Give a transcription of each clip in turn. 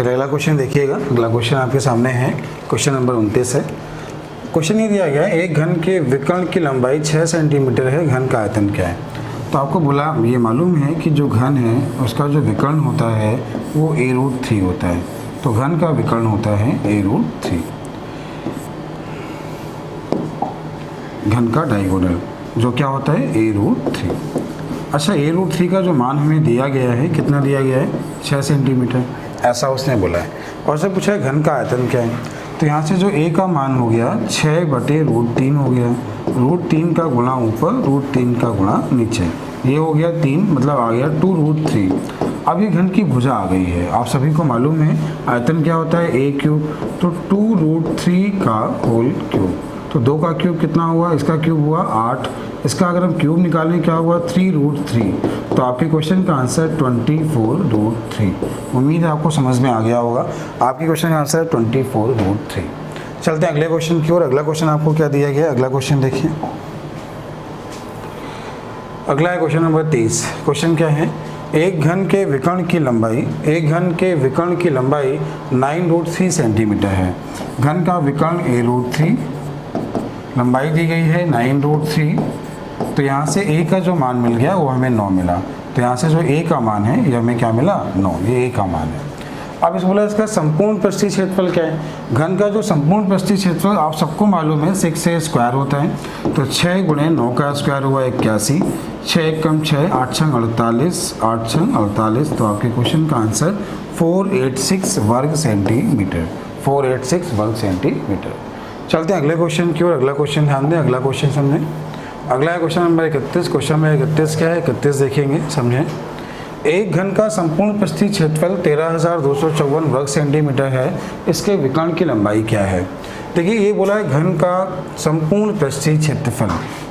चलिए अगला क्वेश्चन देखिएगा। अगला क्वेश्चन आपके सामने है, क्वेश्चन नंबर 29 है। क्वेश्चन ये दिया गया है, एक घन के विकर्ण की लंबाई 6 सेंटीमीटर है, घन का आयतन क्या है। तो आपको बोला ये मालूम है कि जो घन है उसका जो विकर्ण होता है वो a√3 होता है। तो घन का विकर्ण होता है a√3, घन का डायगोनल जो क्या होता है a√3। अच्छा, a√3 का जो मान हमें दिया गया है, कितना दिया गया है, 6 सेंटीमीटर, ऐसा उसने बोला है। और से पूछा है घन का आयतन क्या है। तो यहाँ से जो a का मान हो गया 6/√3 हो गया, √3 का गुणा ऊपर, √3 का गुणा नीचे, ये हो गया 3, मतलब आ गया 2√3। अब ये घन की भुजा आ गई है। आप सभी को मालूम है आयतन क्या होता है a³, तो 2√3 का होल क्यूब। तो 2 का क्यूब कितना हुआ, इसका क्यूब हुआ 8, इसका अगर हम क्यूब निकालें क्या हुआ 3√3। तो आपके क्वेश्चन का आंसर 24√3। उम्मीद है आपको समझ में आ गया होगा। आपके क्वेश्चन का आंसर 24√3। चलते हैं अगले क्वेश्चन की ओर। अगला क्वेश्चन आपको क्या दिया गया है, अगला क्वेश्चन देखिए। अगला है क्वेश्चन नंबर 30। क्वेश्चन क्या है, एक घन के विकर्ण की लंबाई 9√3 सेंटीमीटर है। घन का विकर्ण a√3, लंबाई दी गई है 9√3। तो यहाँ से a का जो मान मिल गया वो हमें 9 मिला। तो यहाँ से जो a का मान है ये हमें क्या मिला, 9, ये a का मान है। अब इस बोला इसका संपूर्ण पृष्ठीय क्षेत्रफल क्या है। घन का जो संपूर्ण पृष्ठीय क्षेत्रफल आप सबको मालूम है 6 स्क्वायर होता है। तो 6 × 9 का स्क्वायर हुआ 81, 6 × 6 8 × 48, 8 × 48। तो आपके क्वेश्चन का आंसर 486 वर्ग सेंटीमीटर, 486 वर्ग सेंटीमीटर। चलते हैं अगले क्वेश्चन की ओर। अगला क्वेश्चन ध्यान दें, अगला क्वेश्चन समझें। अगला है क्वेश्चन नंबर 31। क्वेश्चन नंबर 31 क्या है, 31 देखेंगे, समझें। एक घन का संपूर्ण पृष्ठीय क्षेत्रफल 13,254 वर्ग सेंटीमीटर है, इसके विकर्ण की लंबाई क्या है। देखिए ये बोला है घन का संपूर्ण पृष्ठीय क्षेत्रफल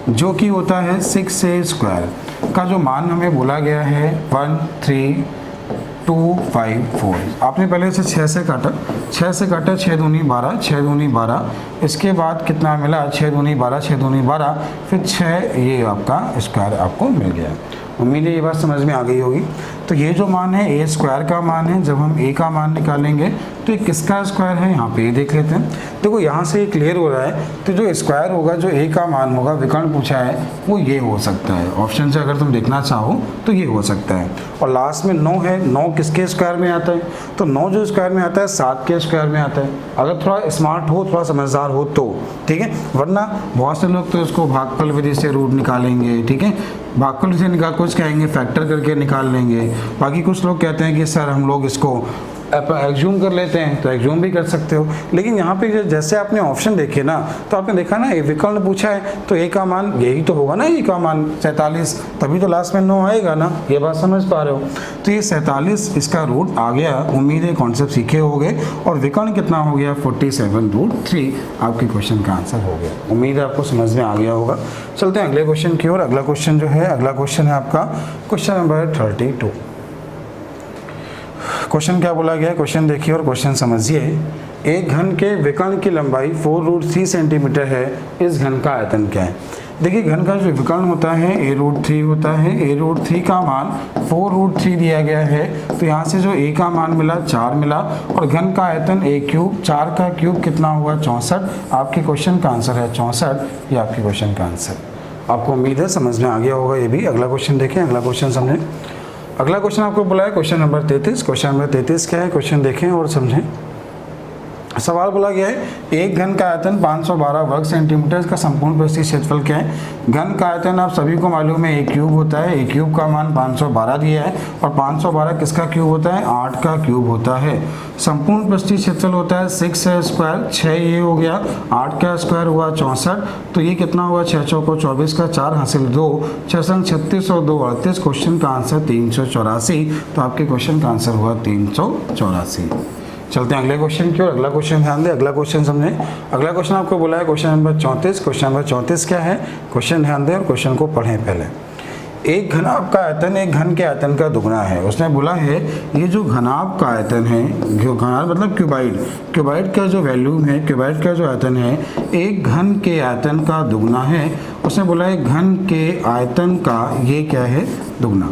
जो कि होता है 6a स्क्वायर का जो मान हमें बोला गया है 13254। आपने पहले इसे 6 से काटा, 6 से काटा, 6 दूनी 12, 6 दूनी 12, इसके बाद कितना मिला 6 दूनी 12, 6 दूनी 12, फिर 6, ये आपका स्क्वायर आपको मिल गया। उम्मीद है ये बात समझ में आ गई होगी। तो ये जो मान है a स्क्वायर का मान है, जब हम a का मान निकालेंगे तो ये किसका स्क्वायर है, यहाँ पे ये देख लेते हैं। देखो यहाँ से ये क्लियर हो रहा है, तो जो स्क्वायर होगा, जो a का मान होगा, विकर्ण पूछा है, वो ये हो सकता है। ऑप्शन से अगर तुम देखना चाहो तो ये हो सकता है। और लास्ट में 9 है, 9 किसके स्क्वायर में आता है, तो 9 जो स्क्वायर में आता है 7 के स्क्वायर में आता है। अगर थोड़ा स्मार्ट हो, थोड़ा समझदार हो तो ठीक है, वरना बहुत से लोग तो इसको भागफल विधि से रूट निकालेंगे, ठीक है, भागफल से निकाल, कुछ कहेंगे फैक्टर करके निकाल लेंगे। बाकी कुछ लोग कहते हैं कि सर हम लोग इसको एग्ज्यूम कर लेते हैं, तो एग्ज्यूम भी कर सकते हो। लेकिन यहाँ पे जैसे आपने ऑप्शन देखे ना, तो आपने देखा ना ये विकर्ण पूछा है, तो a का मान यही तो होगा ना, a का मान 47, तभी तो लास्ट में 9 आएगा ना, ये बात समझ पा रहे हो। तो ये 47 इसका रूट आ गया। उम्मीद है कॉन्सेप्ट सीखे होंगे। और विकर्ण कितना हो गया 47√3, आपके क्वेश्चन का आंसर हो गया। उम्मीद है आपको समझ में आ गया होगा। चलते हैं अगले क्वेश्चन की ओर। अगला क्वेश्चन जो है, अगला क्वेश्चन है आपका क्वेश्चन नंबर 32। क्वेश्चन क्या बोला गया है, क्वेश्चन देखिए और क्वेश्चन समझिए। एक घन के विकर्ण की लंबाई 4√3 सेंटीमीटर है, इस घन का आयतन क्या है। देखिए घन का जो विकर्ण होता है a√3 होता है, a√3 का मान 4√3 दिया गया है। तो यहाँ से जो a का मान मिला 4 मिला, और घन का आयतन a³, 4 का क्यूब कितना हुआ 64। आपके क्वेश्चन का आंसर है 64, ये आपके क्वेश्चन का आंसर। आपको उम्मीद है समझ में आ गया होगा ये भी। अगला क्वेश्चन देखें, अगला क्वेश्चन समझें। अगला क्वेश्चन आपको बोला है क्वेश्चन नंबर 33। क्वेश्चन नंबर 33 क्या है, क्वेश्चन देखें और समझें। सवाल बोला गया है, एक घन का आयतन 512 वर्ग सेंटीमीटर का संपूर्ण पृष्ठीय क्षेत्रफल क्या है। घन का आयतन आप सभी को मालूम है a³ होता है, a³ का मान 512 दिया है, और 512 किसका क्यूब होता है, 8 का क्यूब होता है। संपूर्ण पृष्ठीय क्षेत्रफल होता है 6 स्क्वायर, 6 ये हो गया, 8 का स्क्वायर हुआ 64। तो ये कितना हुआ 6 चौको 24 का 4 हासिल 2, 6 संग 36 और 2 38। क्वेश्चन का आंसर 384। तो आपके क्वेश्चन का आंसर हुआ 384। चलते हैं अगले क्वेश्चन की ओर। अगला क्वेश्चन ध्यान दें, अगला क्वेश्चन समझें। अगला क्वेश्चन आपको बोला है क्वेश्चन नंबर 34। क्वेश्चन नंबर 34 क्या है, क्वेश्चन ध्यान दें और क्वेश्चन को पढ़ें पहले। एक घनाभ का आयतन एक घन के आयतन का दुगना है। उसने बोला है ये जो घनाभ का आयतन है, घनाभ मतलब क्यूबाइड, क्यूबाइड का जो वैल्यूम है, क्यूबाइड का जो आयतन है एक घन के आयतन का दुगना है। उसने बोला है घन के आयतन का ये क्या है, दुगना।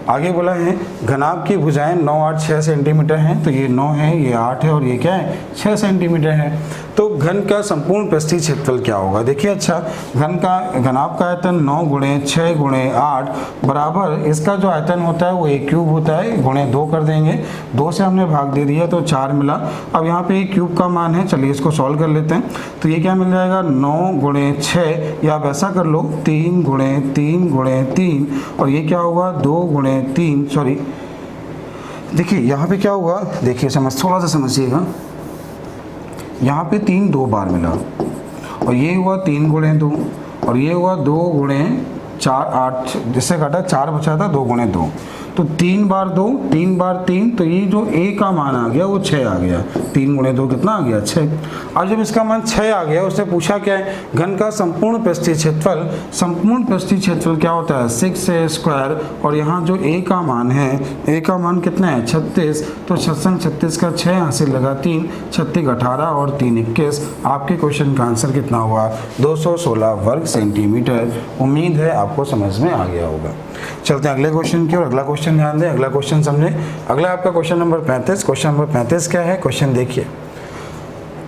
आगे बोला है घनाभ की भुजाएं 9, 8, 6 सेंटीमीटर हैं, तो ये 9 है, ये 8 है और ये क्या है 6 सेंटीमीटर है। तो घन का संपूर्ण पृष्ठीय क्षेत्रफल क्या होगा? देखिए अच्छा, घनाभ का आयतन 9 गुणे 6 गुणे 8 बराबर इसका जो आयतन होता है वो एक क्यूब होता है, गुणे 2 कर देंगे, 2 से हमने भाग दे दिया तो 4 मिला। अब यहाँ पे एक क्यूब का मान है, चलिए इसको सॉल्व कर लेते हैं। तो ये क्या मिल जाएगा 9 गुणे 6, या आप ऐसा कर लो 3 गुणे 3 गुणे 3, और ये क्या होगा 2 गुणे 3, सॉरी देखिए यहाँ पे क्या हुआ, देखिए थोड़ा सा समझिएगा, यहाँ पे 3 2 बार मिला, और ये हुआ 3 गुणे 2, और ये हुआ 2 गुणे 4 8, जिससे काटा 4 बचा था 2 गुणे 2, तो 3 बार 2 3 बार 3, तो ये जो a का मान आ गया वो 6 आ गया। 3 गुणे 2 कितना आ गया 6। अब जब इसका मान 6 आ गया, उससे पूछा क्या है घन का संपूर्ण पृष्ठीय क्षेत्रफल। संपूर्ण पृष्ठीय क्षेत्रफल क्या होता है 6a स्क्वायर, और यहाँ जो a का मान है, a का मान कितना है 36, तो 36 का 6 यहाँ से लगा 3, 36 18 और 3 21। आपके क्वेश्चन का आंसर कितना हुआ 216 वर्ग सेंटीमीटर। उम्मीद है आपको समझ में आ गया होगा। चलते हैं अगले क्वेश्चन की ओर। अगला क्वेश्चन ध्यान दें, अगला क्वेश्चन समझें। अगला आपका क्वेश्चन नंबर 35। क्वेश्चन नंबर 35 क्या है, क्वेश्चन देखिए।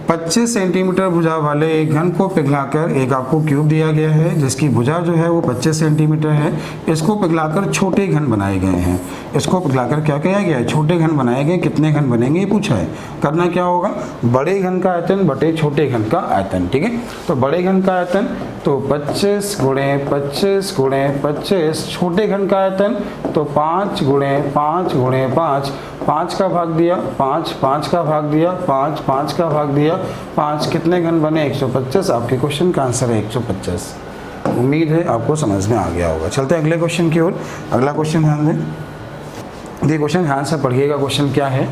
25 सेंटीमीटर भुजा वाले एक घन को पिघलाकर एक आपको क्यूब दिया गया है जिसकी भुजा जो है वो 25 सेंटीमीटर है। इसको पिघलाकर छोटे घन बनाए गए हैं। इसको पिघलाकर क्या किया गया है छोटे घन बनाए गए। कितने घन बनेंगे ये पूछा है। करना क्या होगा बड़े घन का आयतन बटे छोटे घन का आयतन। ठीक है, तो बड़े घन का आयतन तो 25 गुणे 25 गुणे 25, छोटे घन का आयतन तो 5 गुणे 5 गुणे 5, 5 का भाग दिया 5, 5 का भाग दिया 5, 5 का भाग दिया 5, कितने घन बने 125। आपके क्वेश्चन का आंसर है 125। उम्मीद है आपको समझ में आ गया होगा। चलते हैं अगले क्वेश्चन की ओर। अगला क्वेश्चन ध्यान दें, ये क्वेश्चन ध्यान से पढ़िएगा। क्वेश्चन क्या है,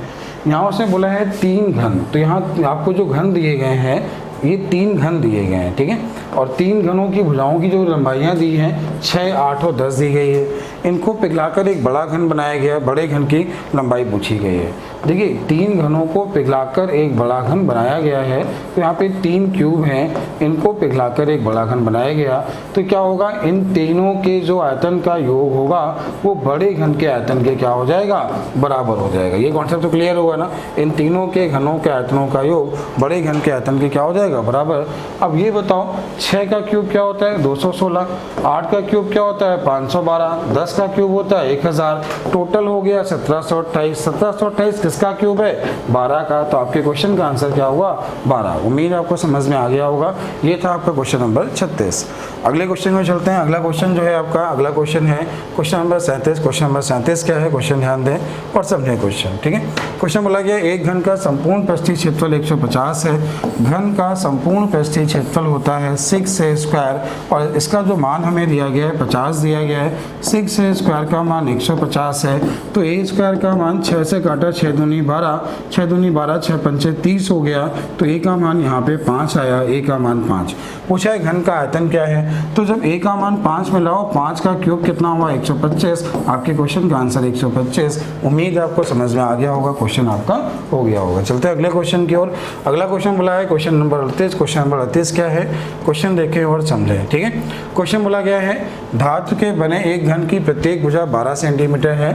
यहाँ उसने बोला है 3 घन, तो यहाँ आपको जो घन दिए गए हैं ये 3 घन दिए गए हैं। ठीक है, और 3 घनों की भुजाओं की जो लंबाइयाँ दी हैं 6, 8 और 10 दी गई है। इनको पिघलाकर एक बड़ा घन बनाया गया, बड़े घन की लंबाई पूछी गई है। देखिए 3 घनों को पिघलाकर एक बड़ा घन बनाया गया है, तो यहाँ पे 3 क्यूब हैं, इनको पिघलाकर एक बड़ा घन बनाया गया, तो क्या होगा इन तीनों के जो आयतन का योग होगा वो बड़े घन के आयतन के क्या हो जाएगा बराबर हो जाएगा। ये कॉन्सेप्ट तो क्लियर होगा ना, इन तीनों के घनों के आयतनों का योग बड़े घन के आयतन के क्या हो जाएगा बराबर। अब ये बताओ 6 का क्यूब क्या होता है 216, 8 का क्यूब क्या होता है 512, 10 का क्यूब होता है 1000, टोटल हो गया 1728। 1728 किसका क्यूब है 12 का, तो आपके क्वेश्चन का आंसर क्या हुआ 12। उम्मीद आपको समझ में आ गया होगा। ये था आपका क्वेश्चन नंबर 36। अगले क्वेश्चन में चलते हैं। अगला क्वेश्चन जो है आपका अगला क्वेश्चन है क्वेश्चन नंबर 37। क्वेश्चन नंबर 37 क्या है, क्वेश्चन ध्यान दें और समझें क्वेश्चन। ठीक है, क्वेश्चन बोला गया एक घन का संपूर्ण पृष्ठीय क्षेत्रफल 150 है। घन का संपूर्ण पृष्ठीय क्षेत्रफल होता है 6a स्क्वायर, और इसका जो मान हमें दिया गया है 50 दिया गया है। 6a स्क्वायर का मान 150 है, तो a स्क्वायर का मान 6 से काटा 6 दूनी 12, 6 दूनी 12, 6 पंचे 30 हो गया, तो a का मान यहाँ पे 5 आया, a का मान 5। पूछा है घन का आयतन क्या है, तो जब a का मान 5 में लाओ 5 का क्यूब कितना हुआ 125। आपके क्वेश्चन का आंसर 125। उम्मीद है आपको समझ में आ गया होगा, क्वेश्चन आपका हो गया होगा। चलते हैं अगले क्वेश्चन की ओर। अगला क्वेश्चन बोला है क्वेश्चन नंबर 38। क्वेश्चन नंबर 38 क्या है, क्वेश्चन देखें और समझें। ठीक है, क्वेश्चन बोला गया है धातु के बने एक घन की प्रत्येक भुजा 12 सेंटीमीटर है।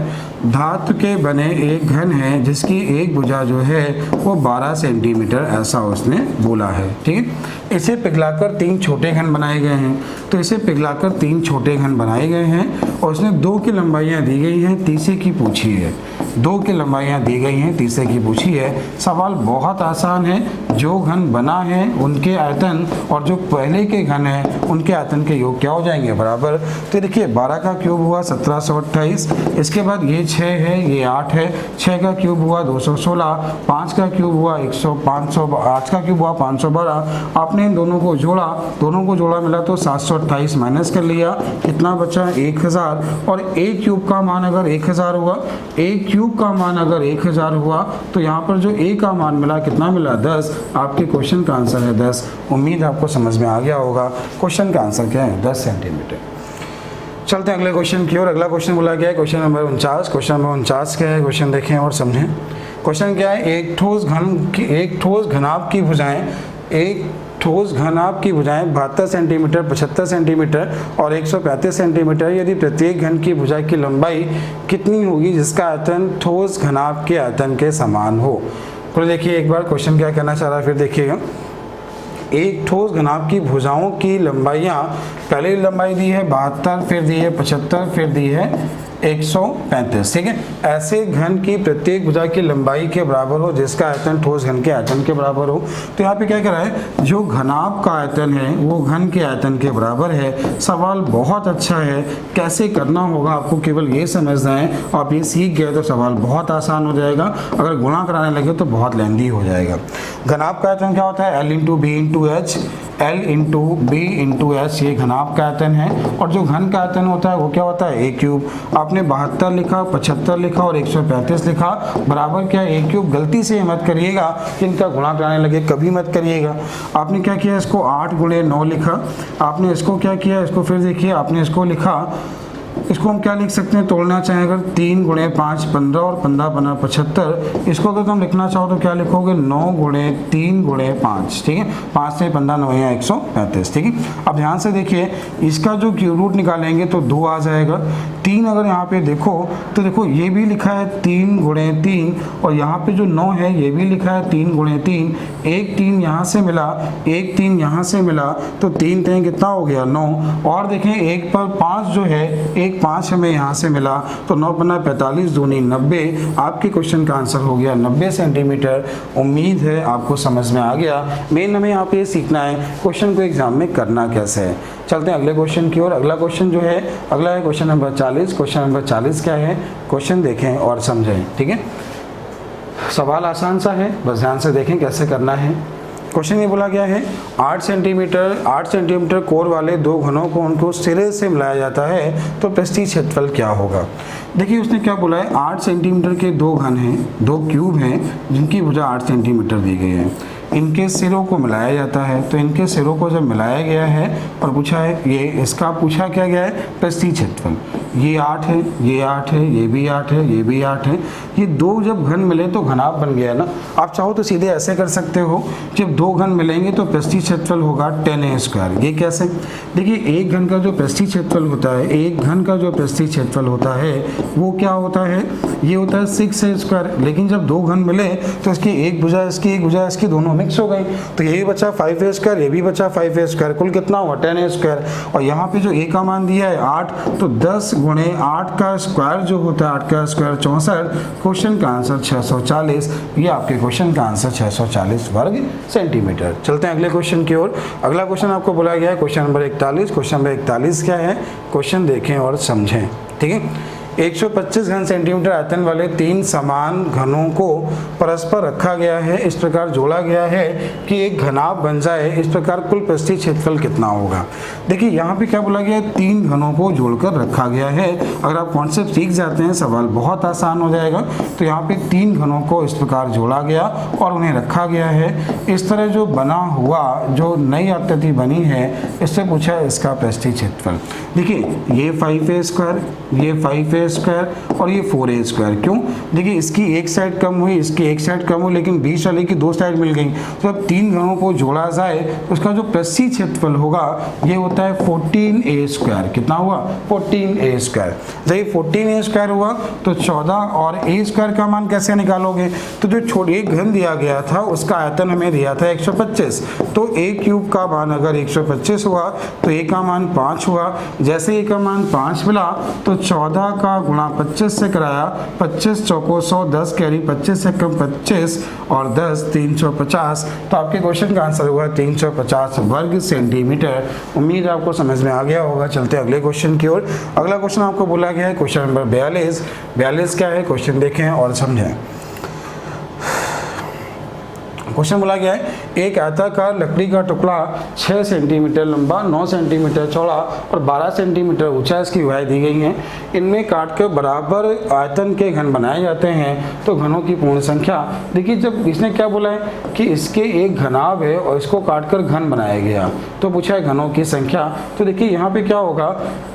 धातु के बने एक घन है जिसकी एक भुजा जो है वो 12 सेंटीमीटर, ऐसा उसने बोला है। ठीक है, इसे पिघलाकर 3 छोटे घन बनाए गए हैं, तो इसे पिघलाकर 3 छोटे घन बनाए गए हैं, और उसने 2 की लंबाइयाँ दी गई हैं, तीसरे की पूछी है। 2 की लंबाइयाँ दी गई हैं, तीसरे की पूछी है। सवाल बहुत आसान है, जो घन बना है उनके आयतन और जो पहले के घन है उनके आयतन के योग क्या हो जाएंगे बराबर। तो देखिए 12 का क्यूब हुआ 1728, इसके बाद ये 6 है, ये 8 है, 6 का क्यूब हुआ 216, 5 का क्यूब हुआ 8 का क्यूब हुआ 512। आपने इन दोनों को जोड़ा मिला तो 728 माइनस कर लिया, कितना बचा 1000। और एक क्यूब का मान अगर 1000 हुआ, एक क्यूब का मान अगर 1000 हुआ, तो यहाँ पर जो a का मान मिला कितना मिला 10। आपके क्वेश्चन का आंसर है 10। उम्मीद आपको समझ में आ गया होगा। क्वेश्चन का आंसर क्या है 10 सेंटीमीटर। चलते हैं अगले क्वेश्चन की ओर। अगला क्वेश्चन बोला गया है क्वेश्चन नंबर 49। क्वेश्चन नंबर 49 क्या है, क्वेश्चन देखें और समझें। क्वेश्चन क्या है एक ठोस घनाभ की भुजाएं एक ठोस घनाभ की भुजाएं 72 सेंटीमीटर, 75 सेंटीमीटर और 135 सेंटीमीटर, यदि प्रत्येक घन की भुजा की लंबाई कितनी होगी जिसका आयतन ठोस घनाभ के आयतन के समान हो। तो देखिए एक बार क्वेश्चन क्या कहना चाह रहा है, फिर देखिएगा। एक ठोस घनाभ की भुजाओं की लंबाइयाँ, पहले लंबाई दी है 72, फिर दी है 75, फिर दी है 135, ठीक है। ऐसे घन की प्रत्येक भुजा की लंबाई के बराबर हो जिसका आयतन ठोस घन के आयतन के बराबर हो। तो यहाँ पे क्या कह रहा है, जो घनाभ का आयतन है वो घन के आयतन के बराबर है। सवाल बहुत अच्छा है, कैसे करना होगा आपको केवल ये समझना है। आप ये सीख गए तो सवाल बहुत आसान हो जाएगा, अगर गुणा कराने लगे तो बहुत लेंदी हो जाएगा। घनाभ का आयतन क्या होता है, L into B into H, L into B into H, ये घनाभ का आयतन है। और जो घन का आयतन होता है वो क्या होता है, ए क्यूब। आपने 72 लिखा, 75 लिखा और 135 लिखा, बराबर क्या है, ए क्यूब। गलती से मत करिएगा, इनका गुणा कराने लगे कभी मत करिएगा। आपने क्या किया, इसको 8 गुणे 9 लिखा, आपने इसको क्या किया, इसको फिर देखिए, आपने इसको लिखा, इसको हम क्या लिख सकते हैं, तोड़ना चाहें अगर 3 गुणे 5 15 और 15 15 75, इसको अगर तुम लिखना चाहो तो क्या लिखोगे, 9 गुणे 3 गुणे 5, ठीक है। 5 से 15 9 या 135, ठीक है। अब ध्यान से देखिए, इसका जो क्यूब रूट निकालेंगे तो 2 आ जाएगा। 3 अगर यहाँ पे देखो तो देखो ये भी लिखा है 3 गुणे 3 और यहाँ पे जो 9 है ये भी लिखा है 3 गुणे 3। एक 3 यहाँ से मिला, एक 3 यहाँ से मिला, तो 3 3 कितना हो गया, 9। और देखें एक पर 5 जो है, एक 5 हमें यहाँ से मिला, तो 9 बना 45 दूनी 90। आपके क्वेश्चन का आंसर हो गया 90 सेंटीमीटर। उम्मीद है आपको समझ में आ गया। मेन हमें यहाँ पे सीखना है क्वेश्चन को एग्जाम में करना कैसे है। चलते हैं अगले क्वेश्चन की ओर। अगला क्वेश्चन जो है, अगला है क्वेश्चन नंबर 40। क्वेश्चन नंबर 40 क्या है, क्वेश्चन देखें और समझें, ठीक है। सवाल आसान सा है, बस ध्यान से देखें कैसे करना है। क्वेश्चन ये बोला गया है, 8 सेंटीमीटर कोर वाले दो घनों को उनको सिरे से मिलाया जाता है तो पृष्ठीय क्षेत्रफल क्या होगा। देखिए उसने क्या बोला है, 8 सेंटीमीटर के दो घन हैं, दो क्यूब हैं जिनकी भुजा 8 सेंटीमीटर दी गई है। इनके सिरों को मिलाया जाता है, तो इनके सिरों को जब मिलाया गया है और पूछा है, ये इसका पूछा क्या गया है, पृष्ठीय क्षेत्रफल। ये 8 है, ये 8 है, ये भी 8 है, ये भी 8 है। ये दो जब घन मिले तो घनाभ बन गया है ना। आप चाहो तो सीधे ऐसे कर सकते हो, जब दो घन मिलेंगे तो पृष्ठीय क्षेत्रफल होगा 10a²। ये कैसे, देखिए एक घन का जो पृष्ठीय क्षेत्रफल होता है, एक घन का जो पृष्ठीय क्षेत्रफल होता है वो क्या होता है, ये होता है 6a²। लेकिन जब दो घन मिले तो इसकी एक भुजा इसकी, एक भुजा इसकी, दोनों मिक्स हो गई, तो ये बचा 5a², ये भी बचा 5a², कुल कितना हुआ 10a²। और यहाँ पे जो a का मान दिया है 8, तो 10 गुणे 8 का स्क्वायर जो होता है, 8 का स्क्वायर 64। क्वेश्चन का आंसर 640। ये आपके क्वेश्चन का आंसर 640 वर्ग सेंटीमीटर। चलते हैं अगले क्वेश्चन की ओर। अगला क्वेश्चन आपको बोला गया है क्वेश्चन नंबर 41। क्वेश्चन नंबर 41 क्या है, क्वेश्चन देखें और समझें, ठीक है। 125 घन सेंटीमीटर आयतन वाले 3 समान घनों को परस्पर रखा गया है, इस प्रकार जोड़ा गया है कि एक घनाभ बन जाए, इस प्रकार कुल पृष्ठीय क्षेत्रफल कितना होगा। देखिए यहाँ पे क्या बोला गया है, 3 घनों को जोड़कर रखा गया है। अगर आप कॉन्सेप्ट सीख जाते हैं सवाल बहुत आसान हो जाएगा। तो यहाँ पे 3 घनों को इस प्रकार जोड़ा गया और उन्हें रखा गया है। इस तरह जो बना हुआ जो नई आकृति बनी है, इससे पूछा है इसका पृष्ठीय क्षेत्रफल। देखिए ये 5a², ये 5a² और ये 4a²। क्यों, देखिए इसकी एक साइड कम हुई, इसकी एक साइड कम हुई, लेकिन बीच वाले की दो साइड मिल गई। तो अब 3 घनों को जोड़ा जाए तो उसका जो पृष्ठीय क्षेत्रफल होगा ये होता है 14a²। कितना हुआ, 14a²। जब ये 14a² हुआ तो 14 और a² का मान कैसे निकालोगे, तो जो छोटे एक घन दिया गया था उसका आयतन हमें दिया था 125, तो a³ का मान अगर 125 हुआ तो a का मान 5 हुआ। जैसे a का मान 5 मिला तो 14 का गुणा 25 से कराया, 25 चौको 100, 10 कैरी 25 से कम 25 और 10 350। तो आपके क्वेश्चन का आंसर हुआ 350 वर्ग सेंटीमीटर। उम्मीद आपको समझ में आ गया होगा। चलते अगले क्वेश्चन की ओर। अगला क्वेश्चन आपको बोला गया है क्वेश्चन नंबर 42। 42 क्या है, क्वेश्चन देखें और समझें। क्वेश्चन बोला गया है, एक आयताकार लकड़ी का टुकड़ा 6 सेंटीमीटर लंबा, 9 सेंटीमीटर चौड़ा और 12 सेंटीमीटर ऊंचा इसकी ऊंचाई दी गई है। इनमें काटकर बराबर आयतन के घन बनाए जाते हैं तो घनों की पूर्ण संख्या। देखिए जब इसने क्या बोला है कि इसके एक घनाभ है और इसको काटकर घन बनाया गया, तो पूछा है घनों की संख्या। तो देखिए यहाँ पे क्या होगा,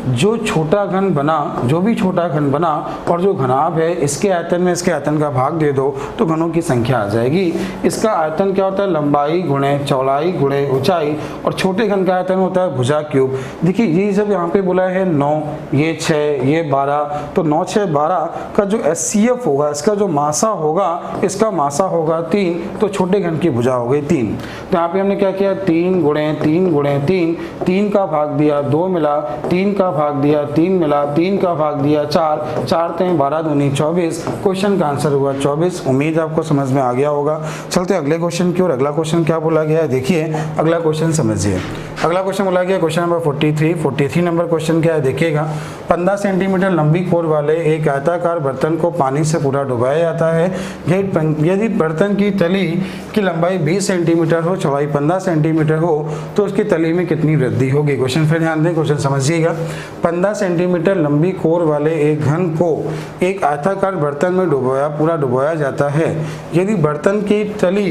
जो छोटा घन बना, जो भी छोटा घन बना और जो घनाभ है इसके आयतन में इसके आयतन का भाग दे दो तो घनों की संख्या आ जाएगी। इसका आयतन क्या होता है, लंबाई गुणे चौड़ाई गुणे ऊंचाई, और छोटे घन का आयतन होता है भुजा क्यूब। देखिए ये जब यहाँ पे बोला है 9, ये 6, ये 12, तो 9 6 12 का जो SCF होगा, इसका जो मासा होगा, इसका मासा होगा 3, तो छोटे घन की भुजा हो गई 3। तो यहाँ पे हमने क्या किया, 3 गुणे 3 गुणे 3, 3 का भाग दिया 2 मिला, 3 का भाग दिया 3 मिला, 3 का भाग दिया 4, 4 3 12 दूनी 24। क्वेश्चन का आंसर हुआ 24। उम्मीद आपको समझ में आ गया होगा। चलते अगले क्वेश्चन की ओर। अगला क्वेश्चन क्या बोला गया है, देखिए अगला क्वेश्चन समझिए। अगला क्वेश्चन बोला गया क्वेश्चन नंबर 43 नंबर क्वेश्चन क्या है, देखिएगा। 15 सेंटीमीटर लंबी कोर वाले एक आयताकार बर्तन को पानी से पूरा डुबाया जाता है। यदि बर्तन की तली की लंबाई 20 सेंटीमीटर हो, चौड़ाई 15 सेंटीमीटर हो, तो उसकी तली में कितनी वृद्धि होगी। क्वेश्चन फिर ध्यान दें, क्वेश्चन समझिएगा। 15 सेंटीमीटर लंबी कोर वाले एक घन को एक आयताकार बर्तन में पूरा डुबाया जाता है। यदि बर्तन की तली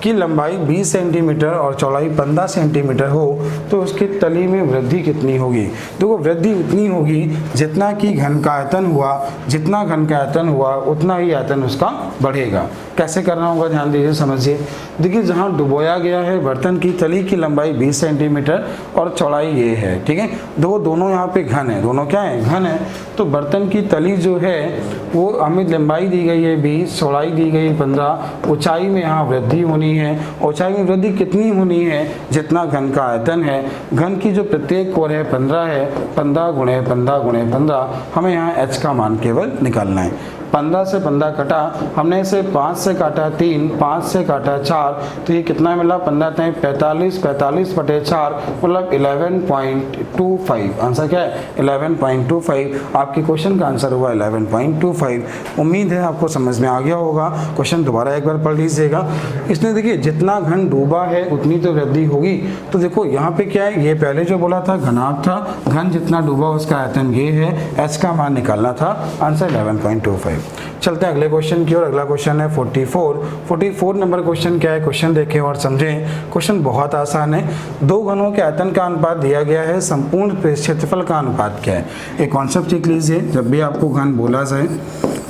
की लंबाई 20 सेंटीमीटर और चौड़ाई 15 सेंटीमीटर हो, तो उसकी तली में वृद्धि कितनी होगी। देखो वृद्धि उतनी होगी जितना कि घन का आयतन हुआ, जितना घन का आयतन हुआ उतना ही आयतन उसका बढ़ेगा। कैसे करना होगा, ध्यान दीजिए, समझिए। देखिए जहाँ डुबोया गया है बर्तन की तली की लंबाई 20 सेंटीमीटर और चौड़ाई ये है, ठीक है। दोनों यहाँ पे घन है, दोनों क्या है, घन है। तो बर्तन की तली जो है वो हमें लंबाई दी गई है 20, चौड़ाई दी गई 15, ऊंचाई में यहाँ वृद्धि होनी है। ऊंचाई में वृद्धि कितनी होनी है, जितना घन का आयतन है। घन की जो प्रत्येक कोर है 15 है, 15 गुणे 15 गुणे 15, हमें यहाँ h का मान केवल निकालना है। 15 से 15 कटा, हमने इसे 5 से काटा 3, 5 से काटा 4, तो ये कितना मिला, 15 3 45, 45 बटे 4 मतलब 11.25। आंसर क्या है, 11.25। आपके क्वेश्चन का आंसर हुआ 11.25। उम्मीद है आपको समझ में आ गया होगा। क्वेश्चन दोबारा एक बार पढ़ लीजिएगा। इसने देखिए जितना घन डूबा है उतनी तो वृद्धि होगी। तो देखो यहाँ पे क्या है, ये पहले जो बोला था घनाभ था, घन जितना डूबा उसका आयतन ये है, h का मान निकालना था। आंसर 11.25। चलते हैं अगले क्वेश्चन की ओर। अगला क्वेश्चन है 44 नंबर क्वेश्चन क्या है, क्वेश्चन देखें और समझें। क्वेश्चन बहुत आसान है। दो घनों के आयतन का अनुपात दिया गया है, संपूर्ण क्षेत्रफल का अनुपात क्या है। एक कॉन्सेप्ट सीख लीजिए, जब भी आपको घन बोला जाए,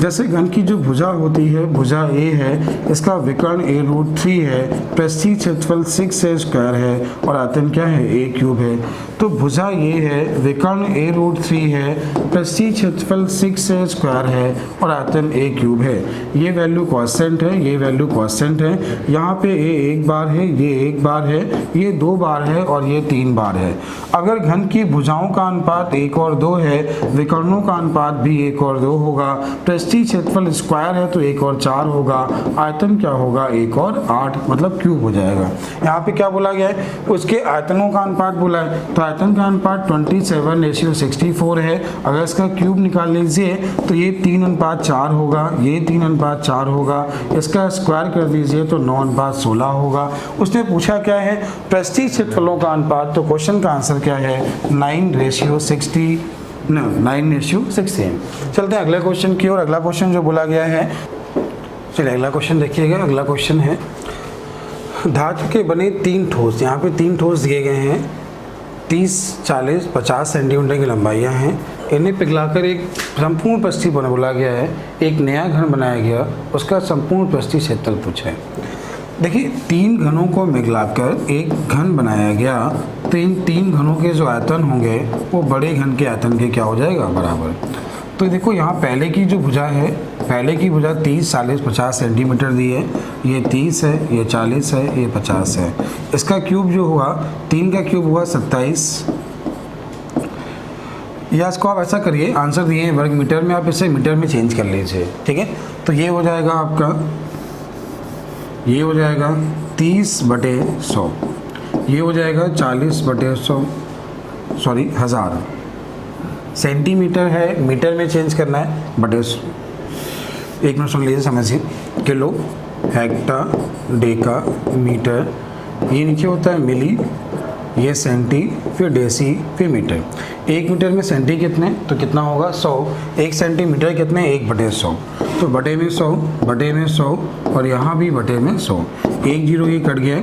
जैसे घन की जो भुजा होती है, भुजा A है, इसका विकर्ण a√3 है, पृष्ठीय क्षेत्रफल 6a स्क्वायर है और आयतन क्या है, a क्यूब है। तो भुजा ये है, विकर्ण a√3 है, पृष्ठीय क्षेत्रफल 6a स्क्वायर है और आयतन a क्यूब है। ये वैल्यू कांस्टेंट है, ये वैल्यू कांस्टेंट है। यहाँ पे a एक बार है, ये एक बार है, ये 2 बार है और ये 3 बार है। अगर घन की भुजाओं का अनुपात 1 और 2 है, विकर्णों का अनुपात भी 1 और 2 होगा, पृष्ठीय क्षेत्रफल स्क्वायर है तो 1 और 4 होगा, आयतन क्या होगा, 1 और 8 मतलब क्यूब हो जाएगा। यहाँ पे क्या बोला गया है, उसके आयतनों का अनुपात बोला है, तो आयतन का अनुपात 27:64 है। अगर इसका क्यूब निकाल लीजिए तो ये 3:4 होगा, ये 3:4 होगा, इसका स्क्वायर कर दीजिए तो 9:16 होगा। उसने पूछा क्या है, पृष्ठीय क्षेत्रफलों का अनुपात, तो क्वेश्चन का आंसर क्या है, 9:60 है। चलते हैं अगले क्वेश्चन की ओर। अगला क्वेश्चन जो बोला गया है, चलिए अगला क्वेश्चन देखिएगा। अगला क्वेश्चन है, धातु के बने 3 ठोस, यहाँ पे 3 ठोस दिए गए हैं, 30, 40, 50 सेंटीमीटर की लंबाइयाँ हैं। इन्हें पिघलाकर एक संपूर्ण पृष्ठीय बोला गया है, एक नया घन बनाया गया, उसका संपूर्ण पृष्ठीय क्षेत्रफल पूछा है। देखिए 3 घनों को मिलाकर एक घन बनाया गया, तो इन 3 घनों के जो आयतन होंगे वो बड़े घन के आयतन के क्या हो जाएगा, बराबर। तो देखो यहाँ पहले की जो भुजा है, पहले की भुजा 30, 40, 50 सेंटीमीटर दी है, ये 30 है, ये 40 है, ये 50 है। इसका क्यूब जो हुआ, 3 का क्यूब हुआ 27। या इसको आप ऐसा करिए, आंसर दिए हैं वर्ग मीटर में, आप इसे मीटर में चेंज कर लीजिए, ठीक है। तो ये हो जाएगा आपका, ये हो जाएगा 30/100, ये हो जाएगा 40/100, सॉरी 1000। सेंटीमीटर है, मीटर में चेंज करना है, बटे 1 मिनट सुन लीजिए, समझिए। किलो, हेक्टा, डेका, मीटर, ये नीचे होता है मिली, ये सेंटी, फिर डेसी, फिर मीटर। 1 मीटर में सेंटी कितने, तो कितना होगा 100। 1 सेंटीमीटर कितने, 1/100, तो बटे में 100, बटे में 100 और यहाँ भी बटे में 100। 1 0 ये कट गया।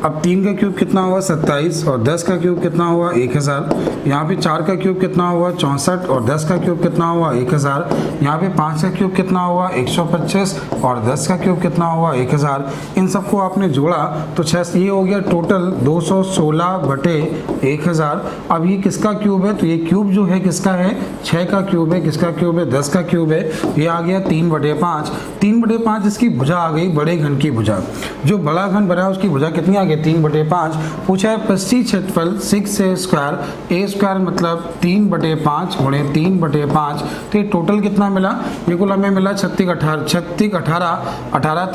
अब 3 का क्यूब कितना हुआ 27 और 10 का क्यूब कितना हुआ 1000। यहाँ पे 4 का क्यूब कितना हुआ 64 और 10 का क्यूब कितना हुआ 1000। यहाँ पे 5 का क्यूब कितना हुआ 125 और 10 का क्यूब कितना हुआ 1000। इन सबको आपने जोड़ा तो 6, ये हो गया टोटल 216 बटे 1000। अब ये किसका क्यूब है, तो ये क्यूब जो है किसका है, 6 का क्यूब है। किसका क्यूब है, 10 का क्यूब है। ये आ गया 3/5। 3/5 इसकी भुजा आ गई, बड़े घन की भुजा। जो बड़ा घन बना है उसकी भुजा कितनी आ गई, 3/5। पूछा है पृष्ठीय क्षेत्रफल 6a स्क्वायर, a स्क्वायर मतलब 3/5 गुणे 3/5, तो ये टोटल कितना मिला, ये कुल हमें मिला 36 18 18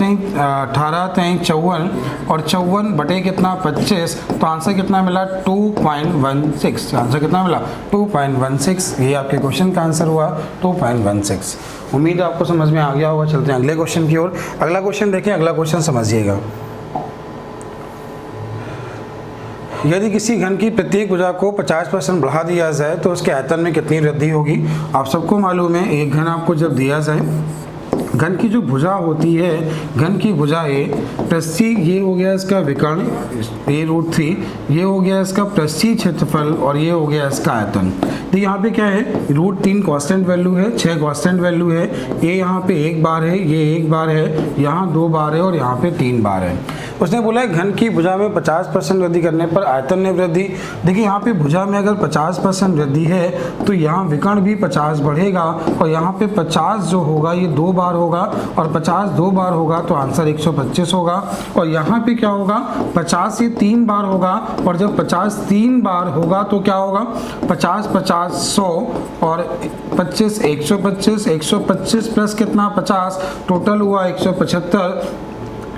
3 54 और 54 बटे कितना 25, तो आंसर कितना मिला 2.16। आंसर कितना मिला 2.16। ये आपके क्वेश्चन का आंसर हुआ 2.16। उम्मीद है आपको समझ में आ गया होगा। चलते हैं अगले क्वेश्चन की ओर। अगला क्वेश्चन देखें, अगला क्वेश्चन समझिएगा। यदि किसी घन की प्रत्येक भुजा को 50% बढ़ा दिया जाए तो उसके आयतन में कितनी वृद्धि होगी। आप सबको मालूम है एक घन आपको जब दिया जाए, घन की जो भुजा होती है, घन की भुजा ए पृष्ठीय, ये हो गया इसका विकर्ण a√3, ये हो गया इसका पृष्ठीय क्षेत्रफल और ये हो गया इसका आयतन। तो यहाँ पे क्या है, √3 कांस्टेंट वैल्यू है, 6 कांस्टेंट वैल्यू है। ये यहाँ पे 1 बार है, ये 1 बार है, यहाँ 2 बार है और यहाँ पे 3 बार है। उसने बोला है घन की भुजा में 50% वृद्धि करने पर आयतन में वृद्धि। देखिए यहाँ पे भुजा में अगर 50% वृद्धि है तो यहाँ विकर्ण भी 50 बढ़ेगा और यहाँ पे 50 जो होगा ये 2 बार होगा और 50 2 बार होगा तो आंसर 125 होगा। और यहाँ पे क्या होगा, 50 से 3 बार होगा और जब 50 3 बार होगा तो क्या होगा, 50 50 100 और 25 125, 125 प्लस कितना 50, टोटल हुआ 175।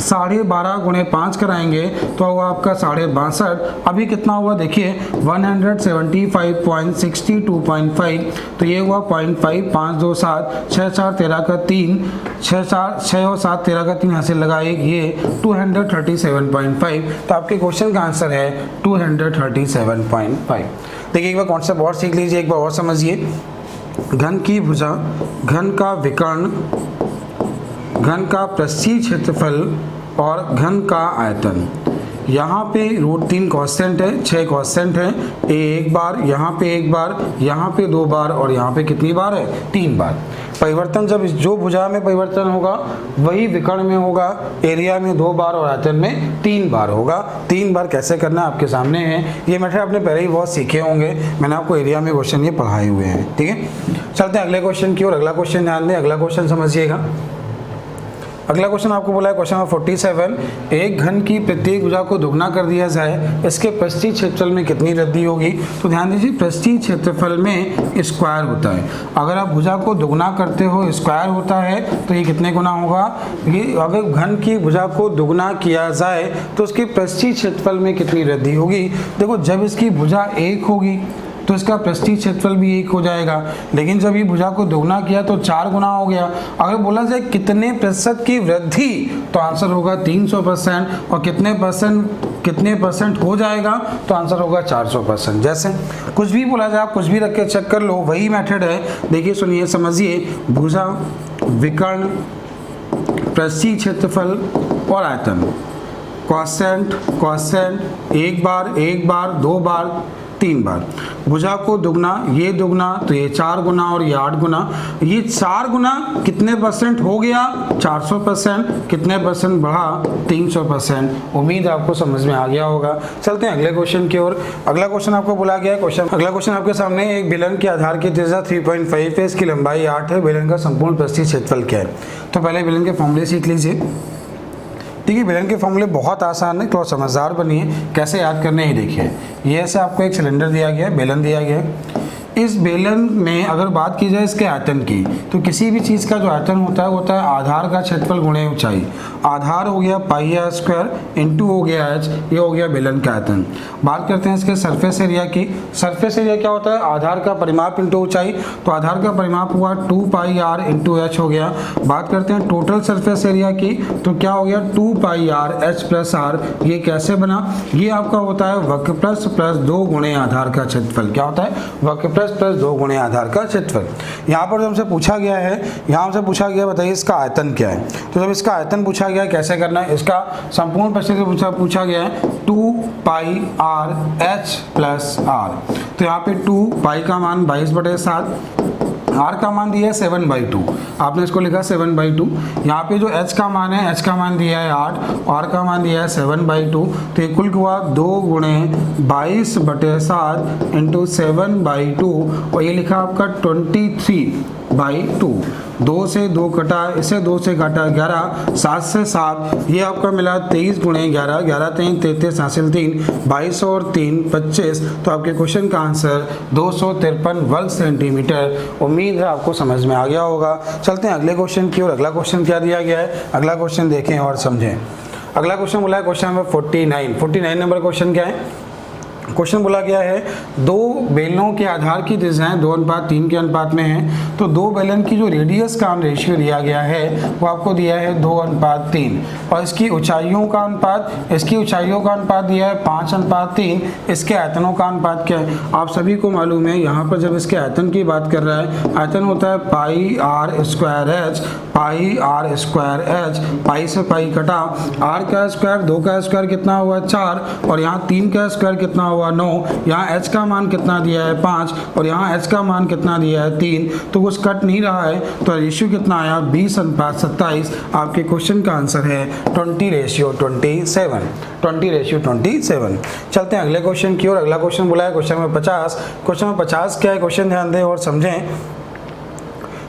12.5 गुणे 5 कराएंगे तो हुआ आपका 62.5। अभी कितना हुआ देखिए 175.62.5, तो ये हुआ 0.5 5 2 7 6 4 13 का 3 6 और 7 13 का 3 यहाँ से लगा एक, ये 237.5। तो आपके क्वेश्चन का आंसर है 237.5। देखिए एक बार कॉन्सेप्ट और सीख लीजिए, एक बार और समझिए। घन की भुजा, घन का विकर्ण, घन का पृष्ठीय क्षेत्रफल और घन का आयतन। यहाँ पे √3 कांस्टेंट है, 6 कांस्टेंट है। ए 1 बार, यहाँ पे 1 बार, यहाँ पे 2 बार और यहाँ पे कितनी बार है 3 बार। परिवर्तन जब जो भुजा में परिवर्तन होगा वही विकर्ण में होगा, एरिया में 2 बार और आयतन में 3 बार होगा। 3 बार कैसे करना आपके सामने है, ये मेथड आपने पहले ही बहुत सीखे होंगे, मैंने आपको एरिया में क्वेश्चन ये पढ़ाए हुए हैं। ठीक है, चलते हैं अगले क्वेश्चन की ओर। अगला क्वेश्चन ध्यान दें, अगला क्वेश्चन समझिएगा। अगला क्वेश्चन आपको बोला है क्वेश्चन नंबर 47, एक घन की प्रत्येक भुजा को दुगना कर दिया जाए, इसके पृष्ठीय क्षेत्रफल में कितनी वृद्धि होगी। तो ध्यान दीजिए पृष्ठीय क्षेत्रफल में स्क्वायर होता है। अगर आप भुजा को दुगना करते हो स्क्वायर होता है तो ये कितने गुना होगा, ये अगर घन की भुजा को दुगना किया जाए तो उसके पृष्ठीय क्षेत्रफल में कितनी वृद्धि होगी। देखो जब इसकी भुजा 1 होगी तो इसका पृष्ठीय क्षेत्रफल भी 1 हो जाएगा, लेकिन जब ये भुजा को दोगुना किया तो 4 गुना हो गया। अगर बोला जाए कितने प्रतिशत की वृद्धि तो आंसर होगा 300% और कितने परसेंट हो जाएगा तो आंसर होगा 400%। जैसे कुछ भी बोला जाए, आप कुछ भी रख के चेक कर लो, वही मेथड है। देखिए सुनिए समझिए, भुजा, विकर्ण, पृष्ठीय क्षेत्रफल और आयतन, कांस्टेंट 1 बार 2 बार 3 बार। भुजा को दुगना, ये दुगना तो ये 4 गुना और ये 8 गुना। ये 4 गुना कितने परसेंट हो गया 400%, कितने परसेंट बढ़ा 300%। उम्मीद आपको समझ में आ गया होगा। चलते हैं अगले क्वेश्चन की ओर। अगला क्वेश्चन आपको बोला गया है, अगला क्वेश्चन आपके सामने, एक बेलन के आधार की त्रिज्या 3.5 है, इसकी लंबाई 8 है, बेलन का संपूर्ण पृष्ठीय क्षेत्रफल क्या है। तो पहले बेलन के फॉर्मूले सीख लीजिए। ठीक है, बेलन के फॉर्मूले बहुत आसान है, थोड़ा समझदार बनिए। कैसे याद करने ही देखिए, ये ऐसे आपको एक सिलेंडर दिया गया है, बेलन दिया गया है, इस बेलन में अगर बात की जाए इसके आयतन की, तो किसी भी चीज़ का जो आयतन होता है वो होता है आधार का क्षेत्रफल गुणे ऊंचाई। आधार हो गया पाई आर स्क्वायर इंटू हो गया एच, ये हो गया बेलन का आयतन। बात करते हैं इसके सरफेस एरिया की। सरफेस एरिया क्या होता है? आधार का परिमाप इंटू ऊंचाई, तो आधार का परिमाप हुआ 2 पाई आर इंटू एच हो गया। बात करते हैं टोटल सरफेस एरिया की, तो क्या हो गया 2 पाई आर एच प्लस आर। ये कैसे बना? ये आपका होता है वक्र प्लस 2 गुणे आधार का क्षेत्रफल। क्या होता है? वक्र प्लस 2 गुणे आधार का क्षेत्रफल। यहाँ पर जो हमसे पूछा गया है, यहाँ हमसे पूछा गया बताइए इसका आयतन क्या है। तो जब इसका आयतन पूछा गया कैसे करना है, इसका संपूर्ण प्रश्न से पूछा गया है 2 पाई आर एच प्लस आर। तो यहाँ पे 2 पाई का मान 22/7, आर का मान दिया है 7/2, आपने इसको लिखा 7/2। यहाँ पे जो एच का मान है, एच का मान दिया है 8, आर का मान दिया है 7/2। तो ये कुल हुआ 2 गुणे 22/7 इंटू 7/2, और ये लिखा आपका 23/2। 2 से 2 कटा, इसे 2 से काटा 11, 7 से 7, ये आपका मिला 23 गुणे 11, 11 3 33 हासिल 3, 22 और 3 25। तो आपके क्वेश्चन का आंसर 253 वर्ग सेंटीमीटर। उम्मीद है आपको समझ में आ गया होगा। चलते हैं अगले क्वेश्चन की ओर। अगला क्वेश्चन क्या दिया गया है, अगला क्वेश्चन देखें और समझें। अगला क्वेश्चन बोला है क्वेश्चन नंबर 49 नंबर क्वेश्चन क्या है? क्वेश्चन बोला गया है दो बेलनों के आधार की दिशाएं 2:3 के अनुपात में हैं। तो दो बेलन की जो रेडियस का रेशियो दिया गया है वो आपको दिया है 2:3, और इसकी ऊंचाइयों का अनुपात, दिया है 5:3। इसके आयतनों का अनुपात क्या है? आप सभी को मालूम है, यहाँ पर जब इसके आयतन की बात कर रहा है, आयतन होता है पाई आर स्क्वायर एच, पाई से पाई कटा, आर का स्क्वायर 2 का स्क्वायर कितना हुआ 4, और यहाँ 3 का स्क्वायर कितना हुआ 9, यहाँ h का मान कितना दिया है 5, और यहाँ h का मान कितना दिया है 3। तो कुछ कट नहीं रहा है, तो रेशियो कितना आया 20:27। आपके क्वेश्चन का आंसर है 20:27। चलते हैं अगले क्वेश्चन की ओर। अगला क्वेश्चन बोला है क्वेश्चन नंबर 50। क्वेश्चन नंबर 50 क्या है? क्वेश्चन ध्यान दें और समझें।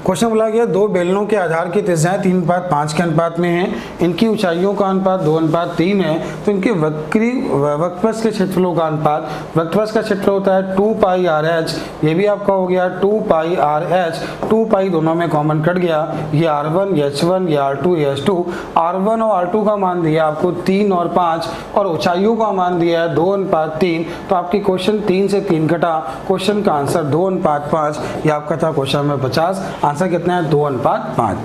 क्वेश्चन बोला गया दो बेलनों के आधार की दिशाएं 3:5 के अनुपात में हैं। इनकी ऊंचाइयों का अनुपात 2:3 है। तो इनके वक्रपथ के क्षेत्रफलों का अनुपात, वक्रपथ का क्षेत्र होता है 2 पाई आर एच, ये भी आपका हो गया 2 पाई आर एच। 2 पाई दोनों में कॉमन कट गया, ये R1, ये H1, ये R2, ये H2। R1 और R2 का मान दिया आपको 3 और 5, और ऊंचाइयों का मान दिया है 2:3। तो आपकी क्वेश्चन 3 से 3 कटा, क्वेश्चन का आंसर 2:5। ये आपका था क्वेश्चन नंबर 50। आंसर कितना है? 2:5।